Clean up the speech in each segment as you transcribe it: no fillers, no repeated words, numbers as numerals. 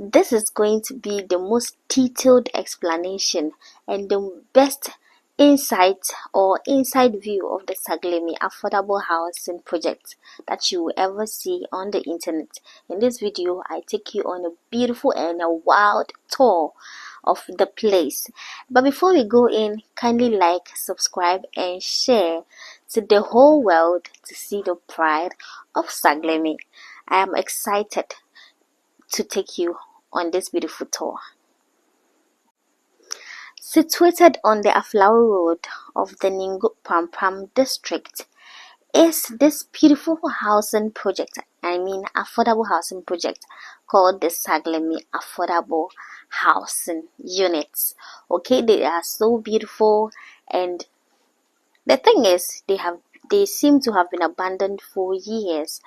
This is going to be the most detailed explanation and the best insight or inside view of the Saglemi Affordable Housing Project that you will ever see on the internet. In this video, I take you on a beautiful and a wild tour of the place. But before we go in, kindly like, subscribe and share to the whole world to see the pride of Saglemi. I am excited to take you on this beautiful tour. Situated on the Aflawo Road of the Ningo Pampam district is this beautiful housing project, affordable housing project called the Saglemi Affordable Housing Units. Okay, they are so beautiful, and the thing is they seem to have been abandoned for years.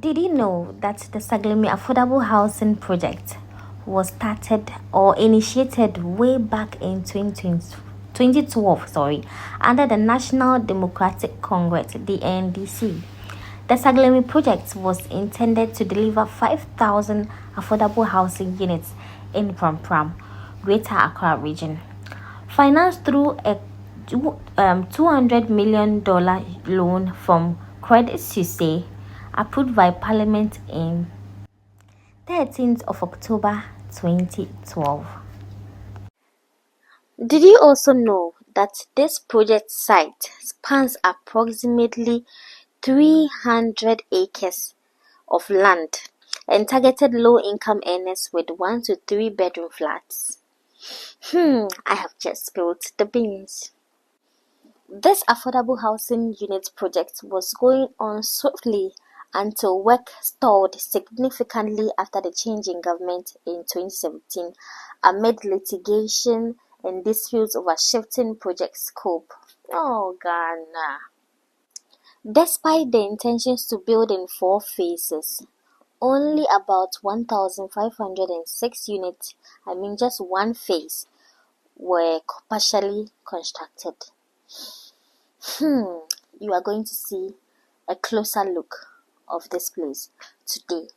Did you know that the Saglemi Affordable Housing Project was started or initiated way back in 2012 under the National Democratic Congress, the NDC? The Saglemi project was intended to deliver 5,000 affordable housing units in Pram, Greater Accra region, financed through a $200 million loan from Credit Suisse, approved by Parliament in 13th of October 2012. Did you also know that this project site spans approximately 300 acres of land and targeted low-income earners with 1 to 3 bedroom flats? I have just spilled the beans. This affordable housing unit project was going on swiftly until work stalled significantly after the change in government in 2017 amid litigation and disputes over shifting project scope. Oh, Ghana. Despite the intentions to build in 4 phases, only about 1,506 units, just one phase, were partially constructed. You are going to see a closer look of this place today.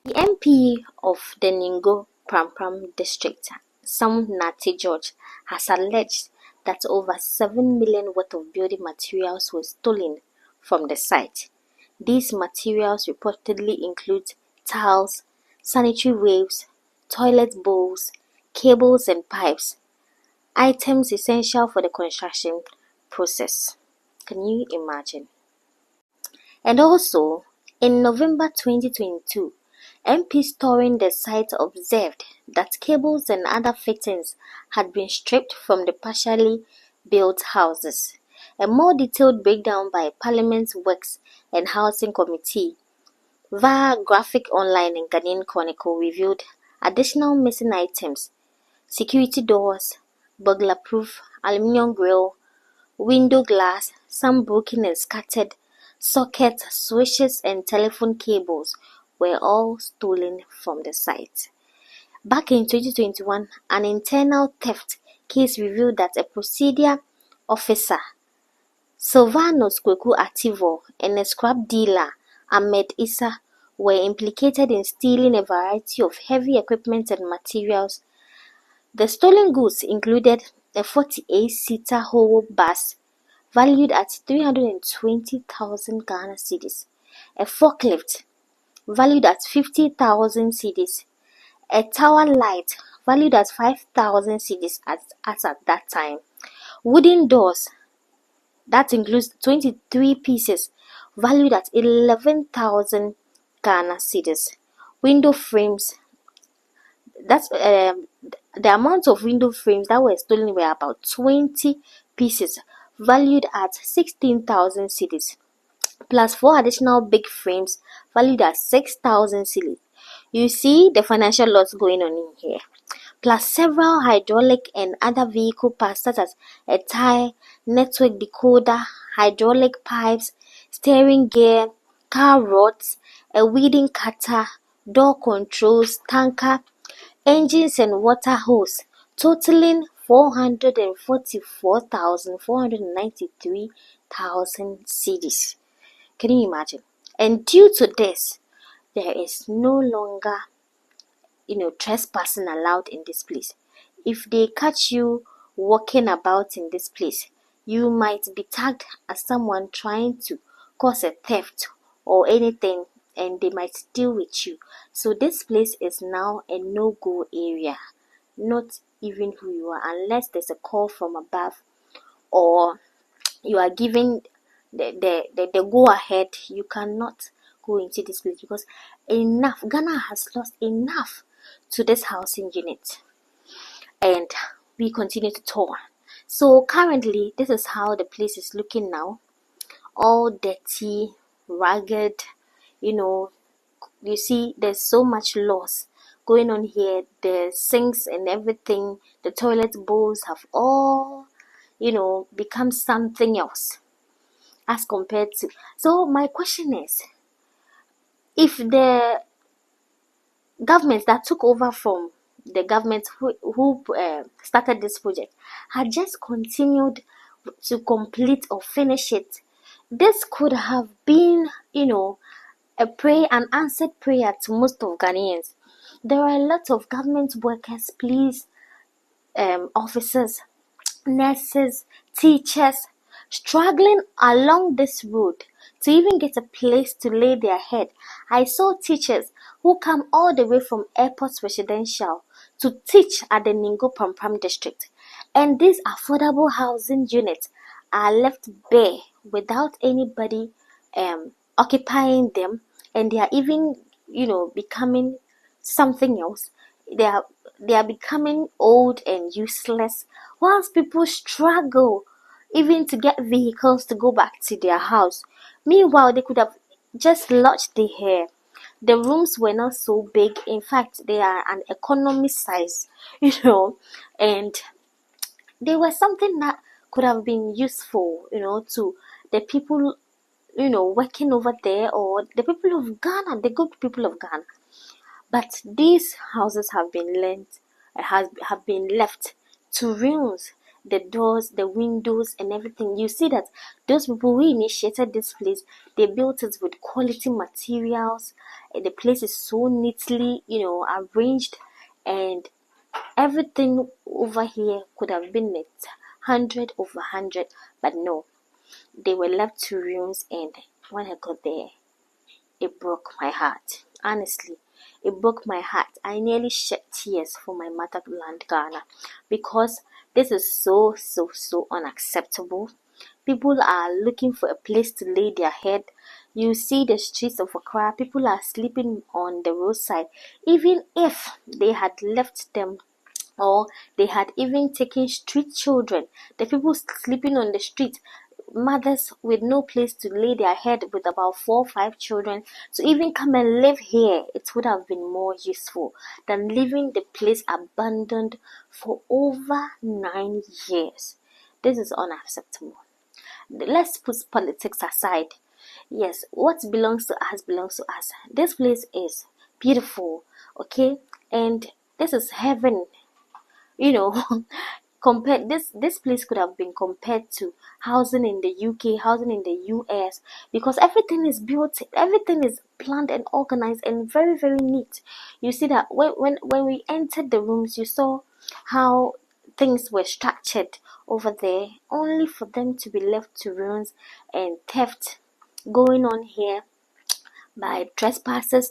The MP of the Ningo Pram district, Sam Nati George, has alleged that over 7 million worth of building materials were stolen from the site. These materials reportedly include tiles, sanitary waves, toilet bowls, cables and pipes, items essential for the construction process. Can you imagine? And also, in November 2022, MPs touring the site observed that cables and other fittings had been stripped from the partially built houses. A more detailed breakdown by Parliament's Works and Housing Committee via Graphic Online and Ghanaian Chronicle revealed additional missing items: security doors, burglar-proof aluminium grille, window glass, some broken and scattered, sockets, switches and telephone cables were all stolen from the site. Back in 2021, an internal theft case revealed that a procedure officer, Silvanos Kweku Ativo, and a scrap dealer, Ahmed Issa, were implicated in stealing a variety of heavy equipment and materials. The stolen goods included a 48-seater Howo bus valued at 320,000 Ghana cedis, a forklift valued at 50,000 cedis, a tower light valued at 5,000 cedis at that time, wooden doors that includes 23 pieces valued at 11,000 Ghana cedis, window frames. That's the amount of window frames that were stolen were about 20 pieces valued at 16,000 cedis, plus 4 additional big frames valued at 6,000 cedis. You see the financial loss going on in here, plus several hydraulic and other vehicle parts such as a tire, network decoder, hydraulic pipes, steering gear, car rods, a weeding cutter, door controls, tanker, engines and water hose, totaling 444,493,000 cedis. Can you imagine? And due to this, there is no longer trespassing allowed in this place. If they catch you walking about in this place, you might be tagged as someone trying to cause a theft or anything, and they might deal with you. So this place is now a no-go area. Not even who you are, unless there's a call from above, or you are given the go ahead. You cannot go into this place, because Ghana has lost enough to this housing unit, and we continue to tour. So currently, this is how the place is looking now. All dirty, ragged, you see there's so much loss going on here. The sinks and everything, the toilet bowls have all become something else as compared to. So my question is, if the government that took over from the government who started this project had just continued to complete or finish it, this could have been an answered prayer to most of Ghanaians. There are a lot of government workers, police officers, nurses, teachers struggling along this road to even get a place to lay their head. I saw teachers who come all the way from Airport Residential to teach at the Ningo Pampram district, and these affordable housing units are left bare without anybody occupying them, and they are even becoming something else. They are becoming old and useless, whilst people struggle even to get vehicles to go back to their house. Meanwhile, they could have just lodged there. The rooms were not so big. In fact, they are an economy size, and they were something that could have been useful, to the people, working over there, or the people of Ghana, the good people of Ghana. But these houses have been have been left to ruins. The doors, the windows, and everything. You see that those people who initiated this place, they built it with quality materials. And the place is so neatly, arranged, and everything over here could have been 100/100, but no, they were left to ruins. And when I got there, it broke my heart. Honestly, it broke my heart. I nearly shed tears for my motherland, Ghana, because this is so, so, so unacceptable. People are looking for a place to lay their head. You see the streets of Accra, people are sleeping on the roadside. Even if they had left them, or they had even taken street children, the people sleeping on the street, mothers with no place to lay their head with about 4 or 5 children, to even come and live here, it would have been more useful than leaving the place abandoned for over 9 years. This is unacceptable. Let's put politics aside. Yes, what belongs to us belongs to us. This place is beautiful, okay, and this is heaven. Compared, this place could have been compared to housing in the UK, housing in the US, because everything is built, everything is planned and organized and very, very neat. You see that when we entered the rooms, you saw how things were structured over there, only for them to be left to ruins and theft going on here by trespassers,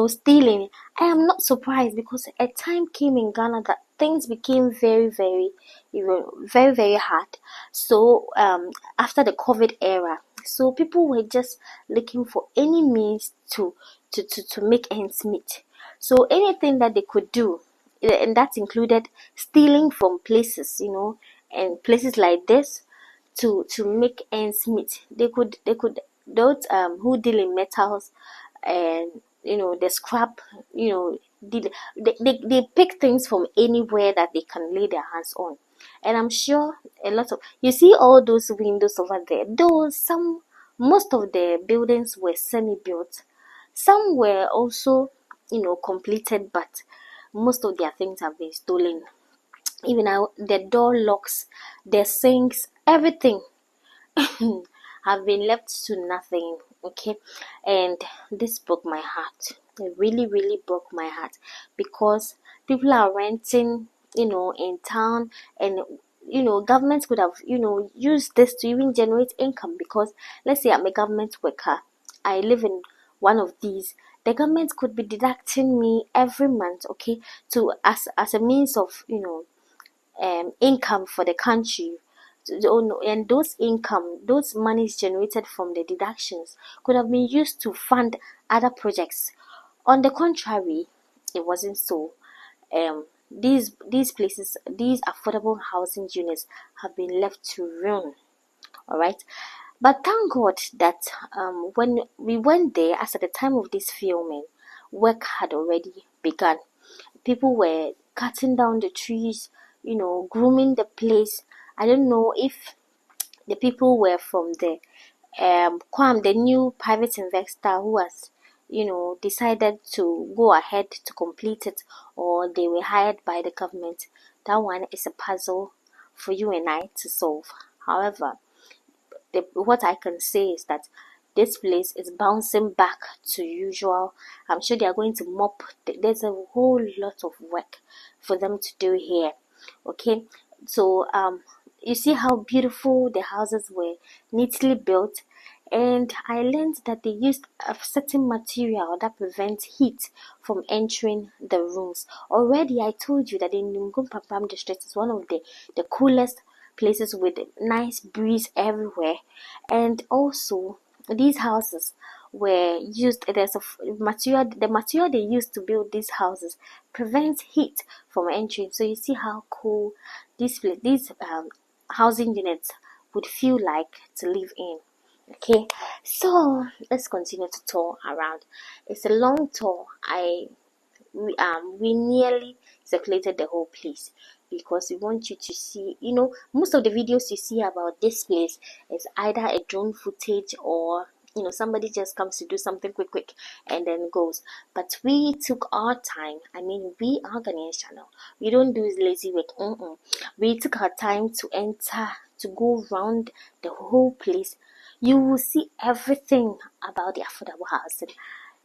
stealing. I am not surprised, because a time came in Ghana that things became very, very, very, very hard. So after the COVID era, so people were just looking for any means to make ends meet. So anything that they could do, and that included stealing from places, and places like this, to make ends meet. They could those who deal in metals, and the scrap, they pick things from anywhere that they can lay their hands on. And I'm sure a lot of, you see all those windows over there, though most of the buildings were semi-built, some were also completed, but most of their things have been stolen. Even now, the door locks, the sinks, everything have been left to nothing. Okay, and this broke my heart. It really, really broke my heart, because people are renting, in town, and government could have, used this to even generate income. Because let's say I'm a government worker, I live in one of these. The government could be deducting me every month, okay, to as a means of, income for the country. And those monies generated from the deductions could have been used to fund other projects. On the contrary, it wasn't so. These places, these affordable housing units, have been left to ruin. All right, but thank God that when we went there, as at the time of this filming, work had already begun. People were cutting down the trees, grooming the place. I don't know if the people were from the Quam, the new private investor who has, decided to go ahead to complete it, or they were hired by the government. That one is a puzzle for you and I to solve. However, what I can say is that this place is bouncing back to usual. I'm sure they are going to mop. There's a whole lot of work for them to do here. Okay, so you see how beautiful the houses were, neatly built. And I learned that they used a certain material that prevents heat from entering the rooms. Already I told you that the Nungum Pampam district is one of the coolest places with nice breeze everywhere. And also these houses were used, the material they used to build these houses prevents heat from entering. So you see how cool these housing units would feel like to live in. Okay, so let's continue to tour around. It's a long tour. We nearly circulated the whole place, because we want you to see, most of the videos you see about this place is either a drone footage, or somebody just comes to do something quick and then goes. But we took our time. I mean, we are Ghanaian channel, we don't do lazy work. We took our time to enter, to go around the whole place. You will see everything about the affordable housing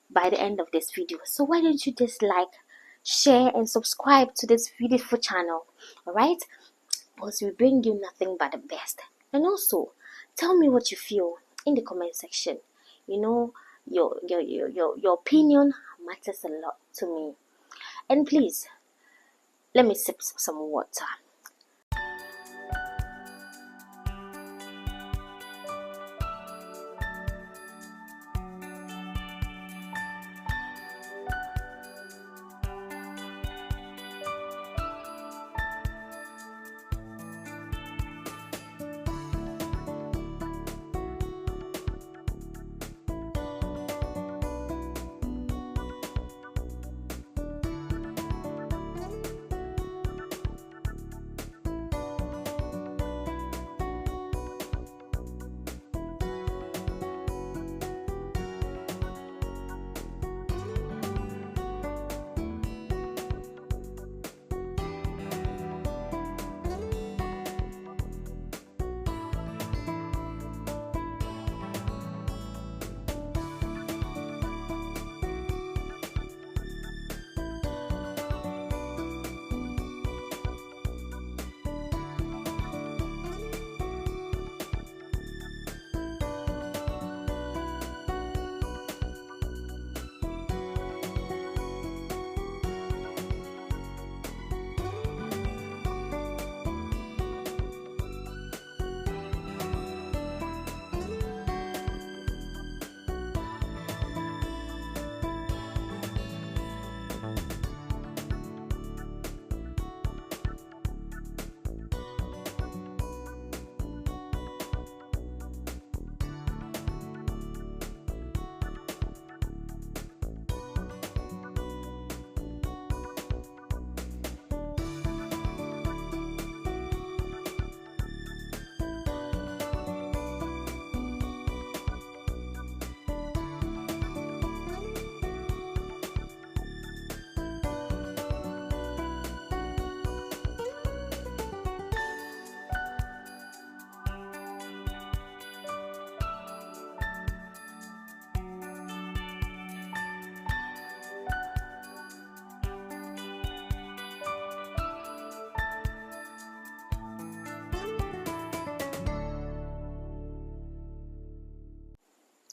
by the end of this video. So why don't you just like, share, and subscribe to this beautiful channel? Alright, because we bring you nothing but the best. And also, tell me what you feel in the comment section. Your opinion matters a lot to me. And please, let me sip some water.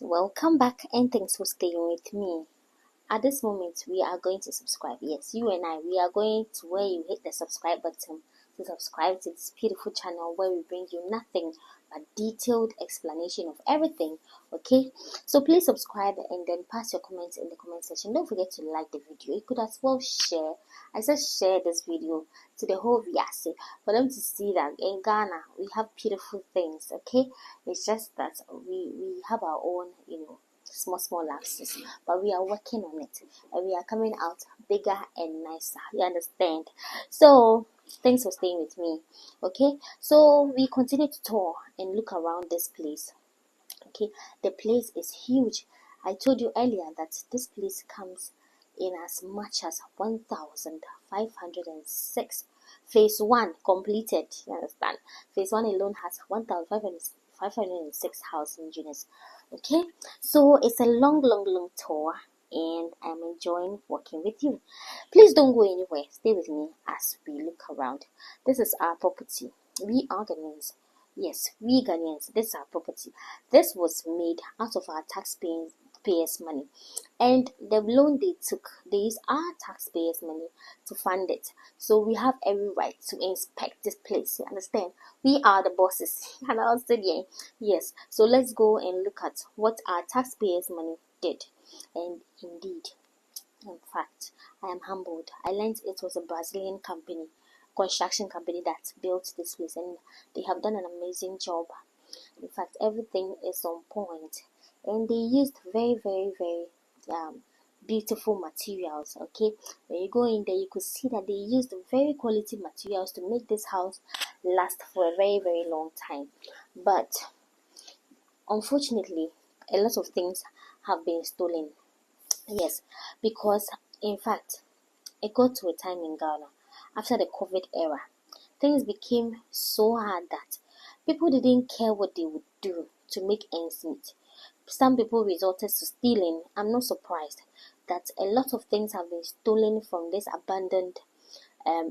Welcome back and thanks for staying with me. At this moment, we are going to subscribe. Yes, you and I, we are going to where you hit the subscribe button to subscribe to this beautiful channel where we bring you nothing but detailed explanation of everything. Okay, so please subscribe and then pass your comments in the comment section. Don't forget to like the video. You could as well share. I said share this video to the whole Viase for them to see that in Ghana we have beautiful things. Okay, it's just that we have our own, small lapses, but we are working on it and we are coming out bigger and nicer. You understand? So thanks for staying with me. Okay, so we continue to tour and look around this place. Okay, the place is huge. I told you earlier that this place comes in as much as 1,506. Phase 1 completed. You understand? Phase 1 alone has 1,506 housing units. Okay, so it's a long tour and I'm enjoying working with you. Please don't go anywhere. Stay with me as we look around. This is our property. We are Ghanaians. Yes, we Ghanaians. This is our property. This was made out of our taxpayers' money, and the loan they took, they used our taxpayers' money to fund it. So we have every right to inspect this place. You understand? We are the bosses. And I'll say, yeah, yes. So let's go and look at what our taxpayers' money did. And indeed, in fact, I am humbled. I learned it was a Brazilian construction company that built this place, and they have done an amazing job. In fact, everything is on point, and they used very beautiful materials. Okay, when you go in there, you could see that they used very quality materials to make this house last for a very long time. But unfortunately, a lot of things have been stolen. Yes, because in fact, it got to a time in Ghana after the COVID era. Things became so hard that people didn't care what they would do to make ends meet. Some people resorted to stealing. I'm not surprised that a lot of things have been stolen from this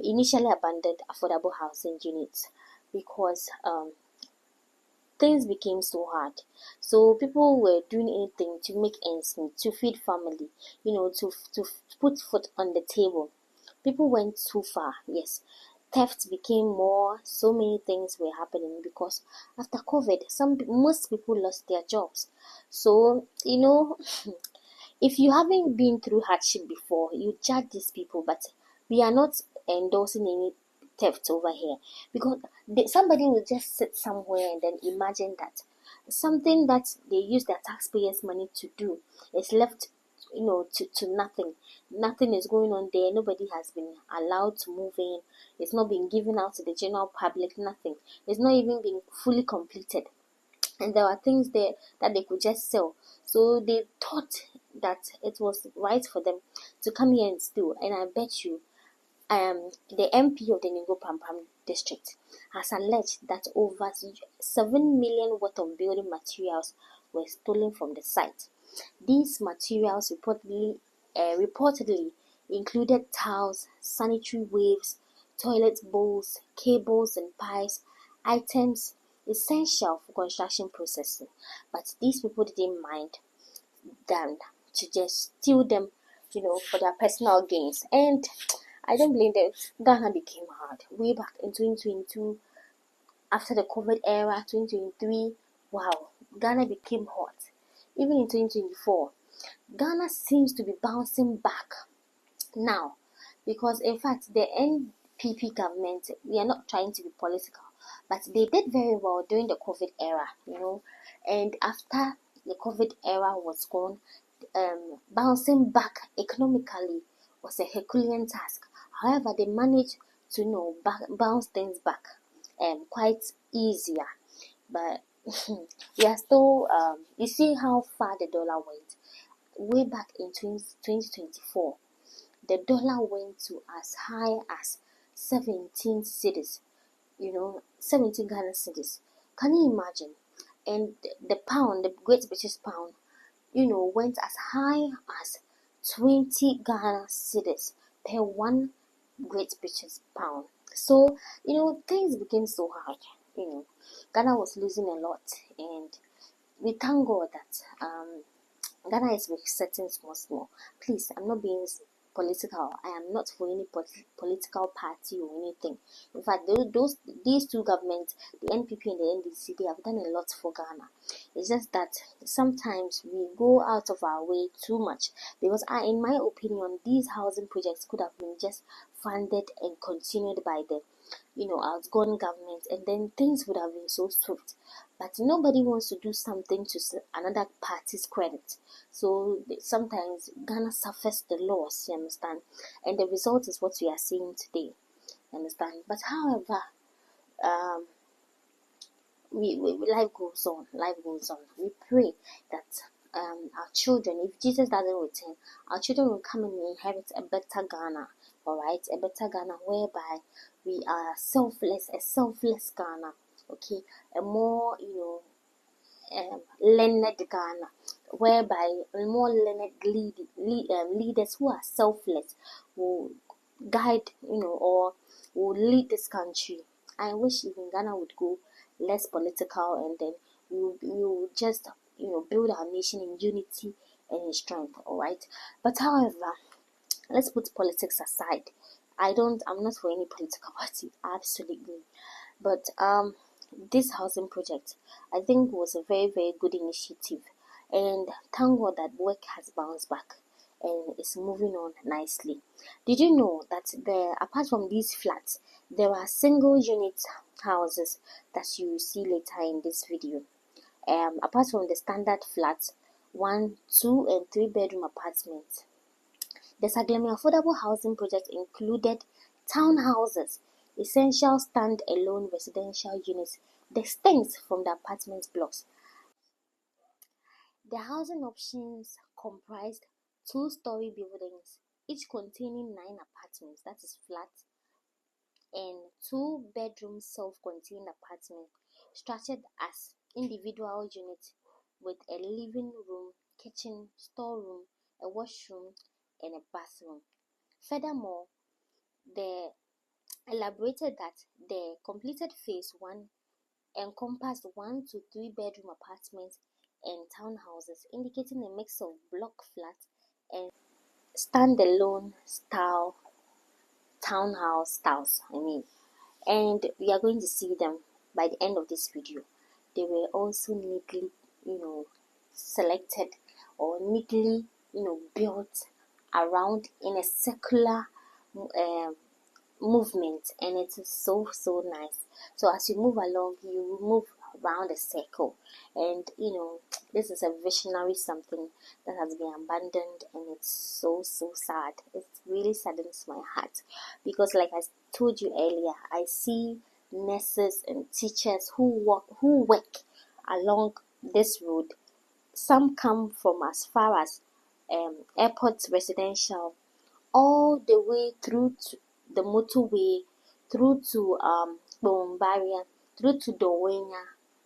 initially abandoned affordable housing units because things became so hard. So people were doing anything to make ends meet, to feed family, to put food on the table. People went too far. Yes, theft became more. So many things were happening because after COVID, most people lost their jobs. So if you haven't been through hardship before, you judge these people. But we are not endorsing any theft over here, because somebody will just sit somewhere and then imagine that something that they use their taxpayers' money to do is left, to nothing is going on there. Nobody has been allowed to move in. It's not been given out to the general public. Nothing. It's not even been fully completed, and there are things there that they could just sell. So they thought that it was right for them to come here and steal. And I bet you the MP of the Ningo Pampam district has alleged that over 7 million worth of building materials were stolen from the site. These materials reportedly included tiles, sanitary waves, toilet bowls, cables and pipes, items essential for construction processing. But these people didn't mind than to just steal them, for their personal gains. And I don't blame them. Ghana became hard way back in 2022 after the COVID era. 2023, wow, Ghana became hot. Even in 2024, Ghana seems to be bouncing back now, because in fact the NPP government, we are not trying to be political, but they did very well during the COVID era, and after the COVID era was gone, bouncing back economically was a Herculean task. However, they managed to bounce things back quite easier. But we are still you see how far the dollar went. Way back in 2024, the dollar went to as high as 17 cities, 17 Ghana cities. Can you imagine? And the pound, the Great British pound, went as high as 20 Ghana cities per one Great British pound. So, things became so hard. Ghana was losing a lot, and we thank God that Ghana is resetting small. Please, I'm not being political. I am not for any political party or anything. In fact, these two governments, the NPP and the NDC, they have done a lot for Ghana. It's just that sometimes we go out of our way too much, because in my opinion, these housing projects could have been just funded and continued by the outgoing government, and then things would have been so swift. But nobody wants to do something to another party's credit. So sometimes Ghana suffers the loss, you understand? And the result is what we are seeing today, you understand? But however, um, life goes on. We pray that our children, if Jesus doesn't return, our children will come and inherit a better Ghana, all right? A better Ghana whereby we are selfless, a selfless Ghana, okay? A more, learned Ghana, whereby more learned leaders who are selfless will guide, or will lead this country. I wish even Ghana would go less political, and then we will just, build our nation in unity and in strength, all right? But however, let's put politics aside. I'm not for any political party, absolutely. But this housing project, I think, was a very, very good initiative. And thank God that work has bounced back and is moving on nicely. Did you know that apart from these flats, there are single unit houses that you will see later in this video? Apart from the standard flats, 1, 2, and 3 bedroom apartments, the Saglemi Affordable Housing Project included townhouses, essential stand-alone residential units distinct from the apartment blocks. The housing options comprised 2-story buildings, each containing 9 apartments, that is flat, and 2-bedroom self-contained apartments structured as individual units with a living room, kitchen, storeroom, a washroom, and a bathroom. Furthermore, they elaborated that the completed phase 1 encompassed 1 to 3 bedroom apartments and townhouses, indicating a mix of block flats and standalone style townhouse styles. And we are going to see them by the end of this video. They were also neatly, selected or neatly, built around in a circular movement, and it is so nice. So as you move along, you move around a circle, and this is a visionary something that has been abandoned, and it's so sad. It really saddens my heart, because like I told you earlier, I see nurses and teachers who work along this road. Some come from as far as airport residential, all the way through to the motorway, through to Bombaria, through to Dowenya,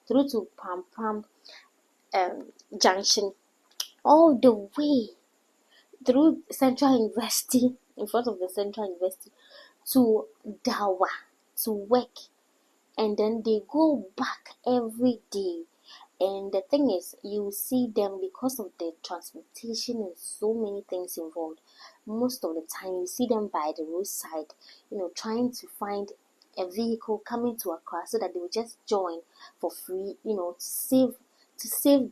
through to Pam Junction, all the way through Central University, in front of the Central University, to Dawa to work, and then they go back every day. And the thing is, you see them because of the transportation and so many things involved. Most of the time, you see them by the roadside, trying to find a vehicle coming to Accra so that they will just join for free, to save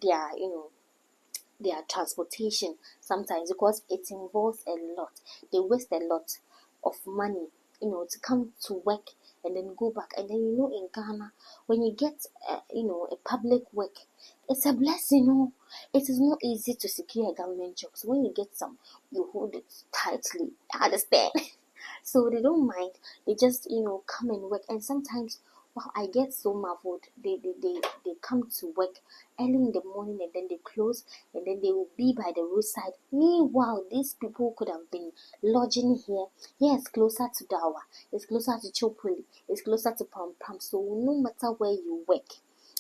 their transportation sometimes, because it involves a lot. They waste a lot of money, to come to work and then go back. And then in Ghana, when you get a public work, it's a blessing. It is not easy to secure a government job. So when you get some, you hold it tightly. I understand. So they don't mind. They just come and work. And sometimes, wow, I get so marveled. They come to work early in the morning, and then they close, and then they will be by the roadside. Meanwhile, these people could have been lodging here. Here it's closer to Dawa, it's closer to Chopoli, it's closer to Pam. So no matter where you work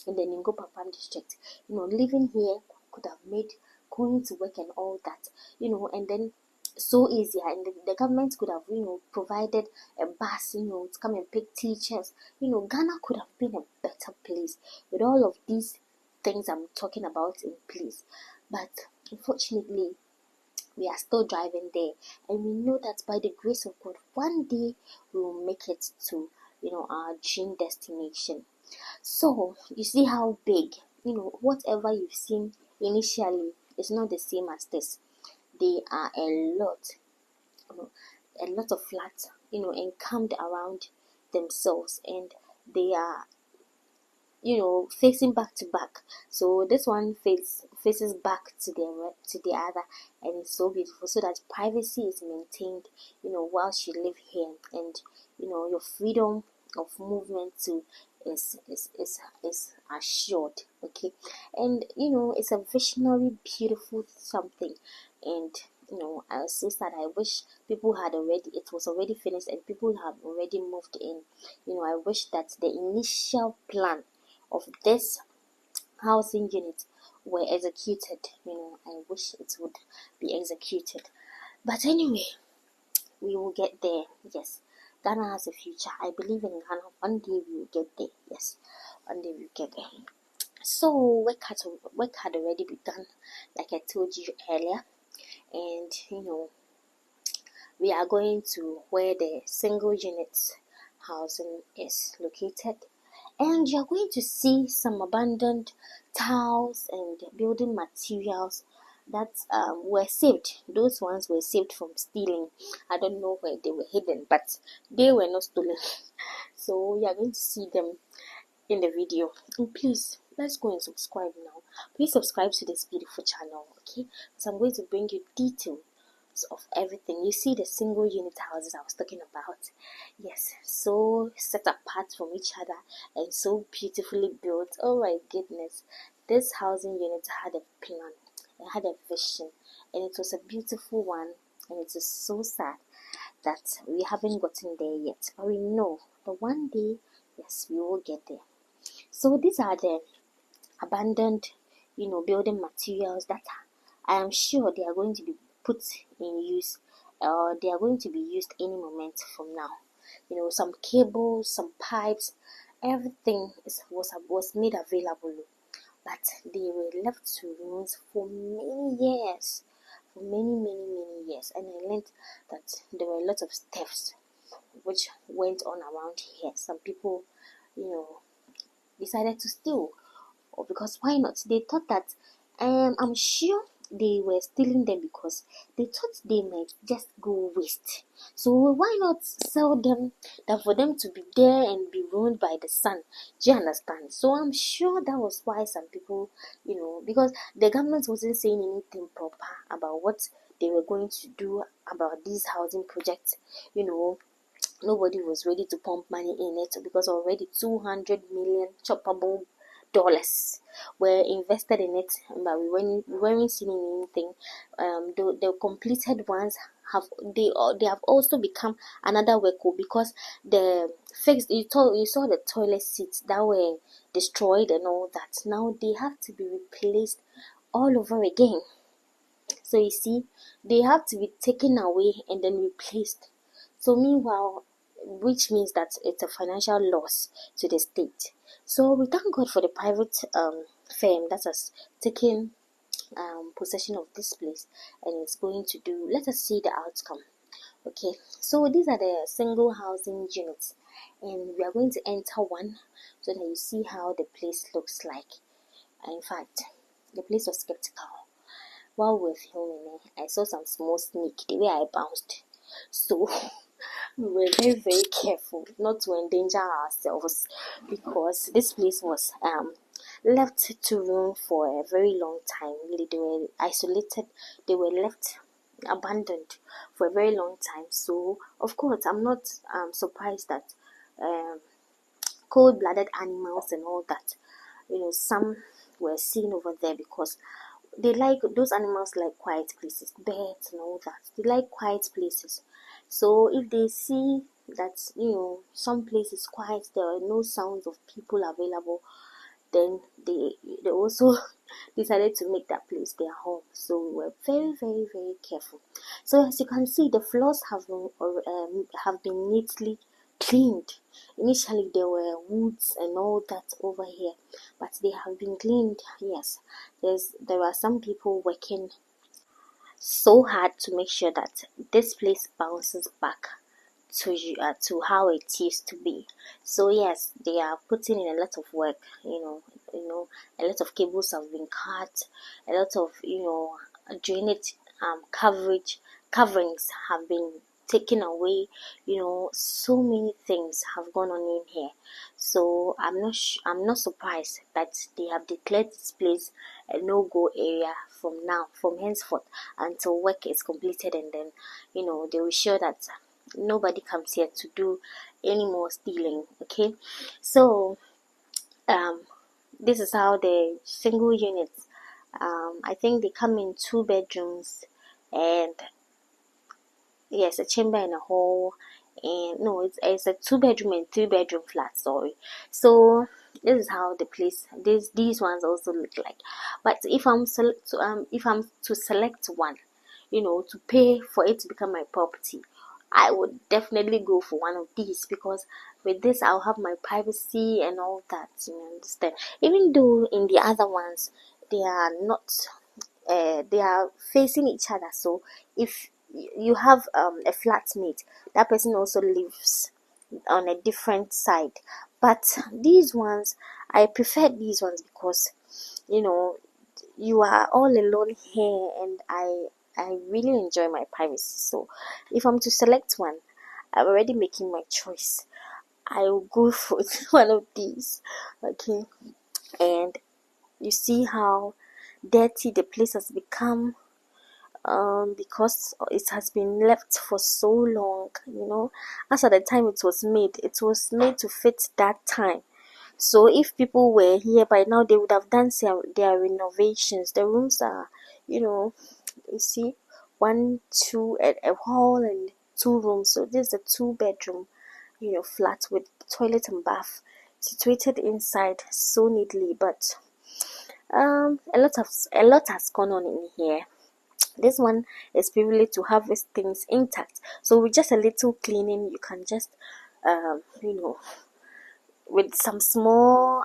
in the Ningo Pampam district, living here could have made going to work and all that, and then so easier. And the government could have provided a bus to come and pick teachers. Ghana could have been a better place with all of these things I'm talking about in place. But unfortunately, we are still driving there, and we know that by the grace of God, one day we will make it to our dream destination. So you see how big, whatever you've seen initially is not the same as this. They are a lot, a lot of flats, encamped around themselves, and they are facing back to back. So this one faces back to the other, and it's so beautiful, so that privacy is maintained whilst you live here, and your freedom of movement to is assured. Okay. And it's a visionary, beautiful something. And I was so sad. I wish it was already finished and people have already moved in. I wish that the initial plan of this housing unit were executed. I wish it would be executed. But anyway, we will get there. Yes, Ghana has a future. I believe in Ghana. One day we will get there. Yes, one day we will get there. So work had already begun, like I told you earlier, and we are going to where the single unit housing is located, and you are going to see some abandoned tiles and building materials that were saved. Those ones were saved from stealing. I don't know where they were hidden, but they were not stolen. So we are going to see them in the video. And please, let's go and subscribe now. Please subscribe to this beautiful channel, okay? So I'm going to bring you details of everything. You see the single unit houses I was talking about. Yes, so set apart from each other and so beautifully built. Oh my goodness, this housing unit had a plan, it had a vision, and it was a beautiful one. And it is so sad that we haven't gotten there yet, but we know that one day, yes, we will get there. So these are the abandoned building materials that I am sure they are going to be put in use, or they are going to be used any moment from now. Some cables, some pipes, everything was made available, but they were left to ruins for many years, for many years. And I learned that there were a lot of thefts which went on around here. Some people, decided to steal, or because why not? They thought that I'm sure they were stealing them because they thought they might just go waste. So why not sell them than for them to be there and be ruined by the sun? Do you understand? So I'm sure that was why some people, because the government wasn't saying anything proper about what they were going to do about these housing projects. Nobody was ready to pump money in it because already 200 million choppable dollars were invested in it, but we weren't seeing anything. The completed ones they have also become another work, because the fixed you saw the toilet seats that were destroyed and all that. Now they have to be replaced all over again. So you see, they have to be taken away and then replaced. So meanwhile, which means that it's a financial loss to the state. So we thank God for the private firm that has taken possession of this place and is going to do. Let us see the outcome. Okay, so these are the single housing units, and we are going to enter one so that you see how the place looks like. In fact, the place was skeptical. While we were filming, I saw some small snake the way I bounced. So we were very, very careful not to endanger ourselves, because this place was left to roam for a very long time. Really, they were isolated, they were left abandoned for a very long time. So of course I'm not surprised that cold-blooded animals and all that, some were seen over there, because those animals like quiet places, birds and all that. They like quiet places. So if they see that some place is quiet, there are no sounds of people available, then they also decided to make that place their home. So we were very, very, very careful. So as you can see, the floors have been neatly cleaned. Initially there were woods and all that over here, but they have been cleaned. Yes, there are some people working so hard to make sure that this place bounces back to you, to how it used to be. So yes, they are putting in a lot of work. A lot of cables have been cut, a lot of drainage coverings have been taken away. So many things have gone on in here. So I'm not surprised that they have declared this place a no-go area from henceforth, until work is completed, and then they will show that nobody comes here to do any more stealing. Okay, so this is how the single units, I think they come in 2 bedrooms, and yes, a chamber and a hall. And no, it's a 2 bedroom and 3 bedroom flat, sorry. So this is how the place, these ones also look like. But if I'm to select one, to pay for it to become my property, I would definitely go for one of these, because with this I'll have my privacy and all that. You understand? Even though in the other ones they are not, they are facing each other. So if you have a flatmate, that person also lives on a different side. But these ones, I prefer these ones because you are all alone here, and I really enjoy my privacy. So if I'm to select one, I'm already making my choice. I will go for one of these. Okay, and you see how dirty the place has become, because it has been left for so long. As at the time it was made to fit that time. So if people were here by now, they would have done their renovations. The rooms are, you see, 1, 2, a hall and 2 rooms. So this is a 2 bedroom, flat with toilet and bath situated inside so neatly. But a lot has gone on in here. This one is privileged to have these things intact. So with just a little cleaning, you can just with some small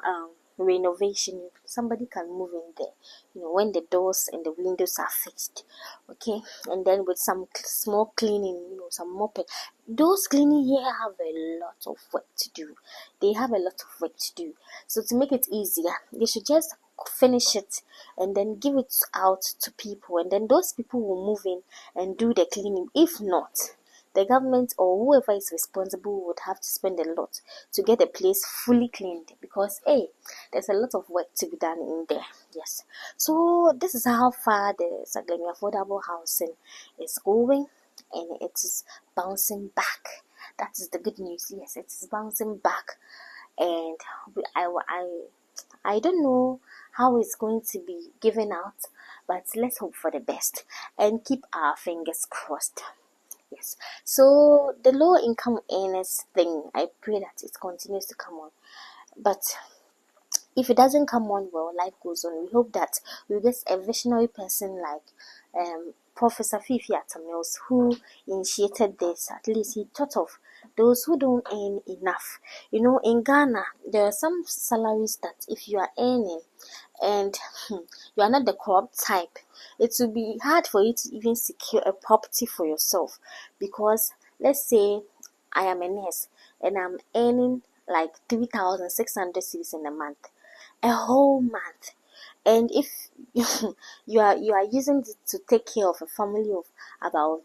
renovation, somebody can move in there, when the doors and the windows are fixed. Okay, and then with some small cleaning, some mopping. Those cleaning here have a lot of work to do. They have a lot of work to do. So to make it easier, they should just finish it and then give it out to people, and then those people will move in and do the cleaning. If not, the government or whoever is responsible would have to spend a lot to get the place fully cleaned, because there's a lot of work to be done in there. Yes, so this is how far the Saglemi Affordable Housing is going, and it is bouncing back. That is the good news. Yes, it is bouncing back, and I don't know how it's going to be given out, but let's hope for the best and keep our fingers crossed. Yes. So the low income earners thing, I pray that it continues to come on. But if it doesn't come on, well, life goes on. We hope that we get a visionary person like Professor Fifi Atamils, who initiated this. At least he thought of those who don't earn enough. In Ghana, there are some salaries that if you are earning and you are not the corrupt type, it will be hard for you to even secure a property for yourself. Because let's say I am a nurse and I'm earning like 3,600 cedis in a month, a whole month. And if you are using it to take care of a family of about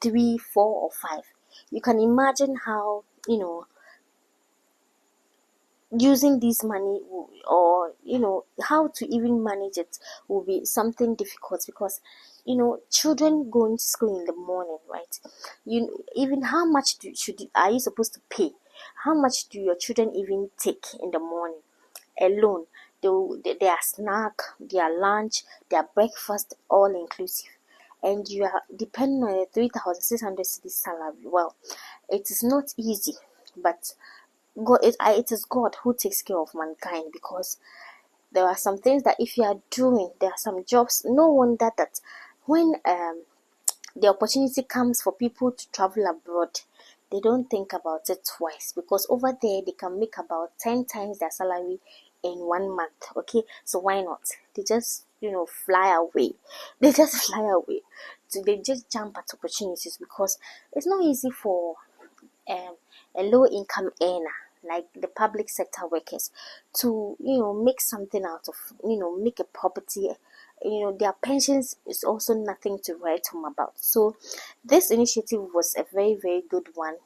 3, 4, or 5, you can imagine how using this money or how to even manage it will be something difficult, because children going to school in the morning, right? Even how much are you supposed to pay? How much do your children even take in the morning alone? Their snack, their lunch, their breakfast, all inclusive, and you are depending on a 3,600 cedi salary. Well, it is not easy, but it is God who takes care of mankind, because there are some things that if you are doing, there are some jobs. No wonder that when the opportunity comes for people to travel abroad, they don't think about it twice, because over there they can make about 10 times their salary in 1 month. Okay, so why not? They just fly away. They just fly away. So they just jump at opportunities, because it's not easy for a low income earner like the public sector workers to make something out of make a property. Their pensions is also nothing to write home about. So this initiative was a very, very good one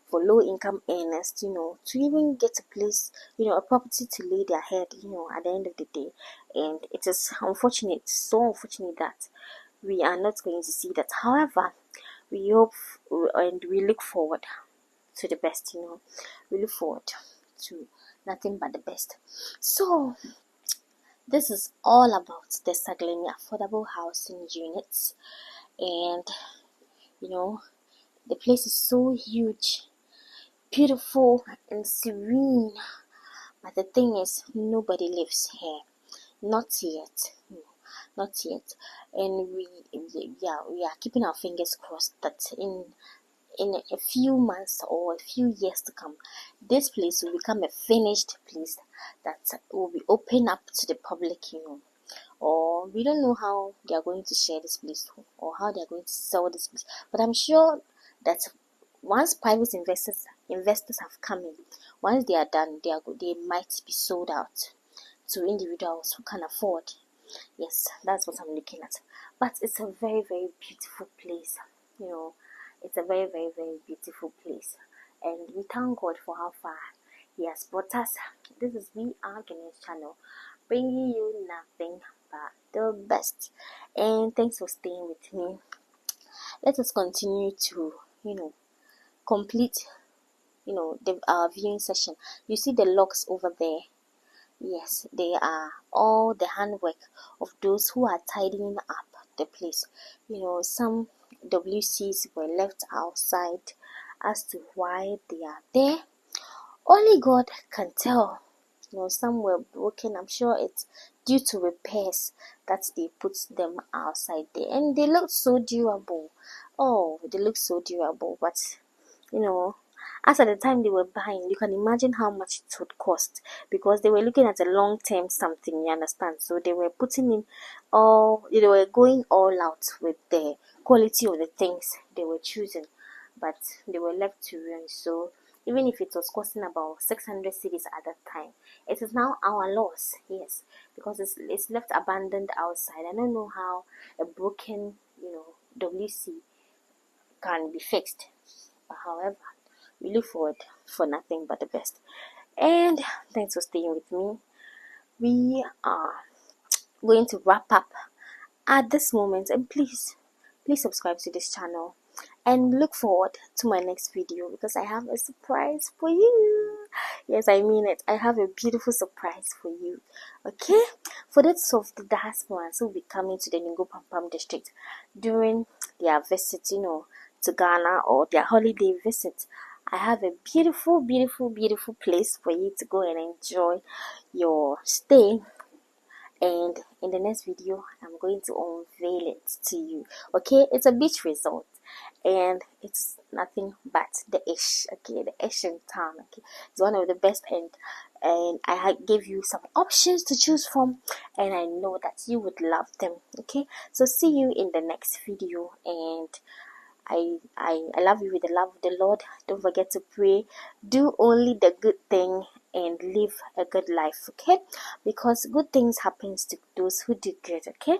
for low income earners, to even get a place, a property to lay their head, at the end of the day. And it is unfortunate, so unfortunate, that we are not going to see that. However, we hope and we look forward to the best. We look forward to nothing but the best. So this is all about the Saglemi Affordable Housing units. And the place is so huge, beautiful and serene, but the thing is, nobody lives here, not yet. No, not yet. And we are keeping our fingers crossed that in a few months or a few years to come, this place will become a finished place that will be open up to the public, or we don't know how they are going to share this place, or how they are going to sell this place. But I'm sure that once private investors have come in, once they are done, they might be sold out to individuals who can afford. Yes, that's what I'm looking at. But it's a very, very beautiful place. It's a very, very, very beautiful place. And we thank God for how far He has brought us. This is We Are Ghanaians channel, bringing you nothing but the best. And thanks for staying with me. Let us continue to, complete, our viewing session. You see the locks over there? Yes, they are all the handwork of those who are tidying up the place. Some WCs were left outside. As to why they are there, only God can tell. Some were broken. I'm sure it's due to repairs that they put them outside there. And they look so durable. Oh, they look so durable. But, as at the time they were buying, you can imagine how much it would cost, because they were looking at a long term something, you understand? So they were putting in they were going all out with the quality of the things they were choosing, but they were left to ruin. So even if it was costing about 600 cedis at that time, it is now our loss. Yes, because it's left abandoned outside. I don't know how a broken WC can be fixed. But however, we look forward for nothing but the best. And thanks for staying with me. We are going to wrap up at this moment, and please subscribe to this channel and look forward to my next video, because I have a surprise for you. Yes, I mean it. I have a beautiful surprise for you. Okay, for those of the diasporans who will be coming to the Ningo Pampam district during their visit, to Ghana, or their holiday visit, I have a beautiful, beautiful, beautiful place for you to go and enjoy your stay. And in the next video, I'm going to unveil it to you. Okay, it's a beach resort, and it's nothing but the ish. Okay, the Asian town. Okay, it's one of the best, and I gave you some options to choose from, and I know that you would love them. Okay, so see you in the next video, and I love you with the love of the Lord. Don't forget to pray. Do only the good thing and live a good life, okay? Because good things happens to those who do good, okay?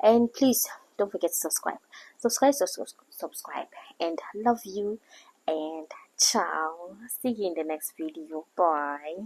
And please don't forget to subscribe. Subscribe. And love you. And ciao. See you in the next video. Bye.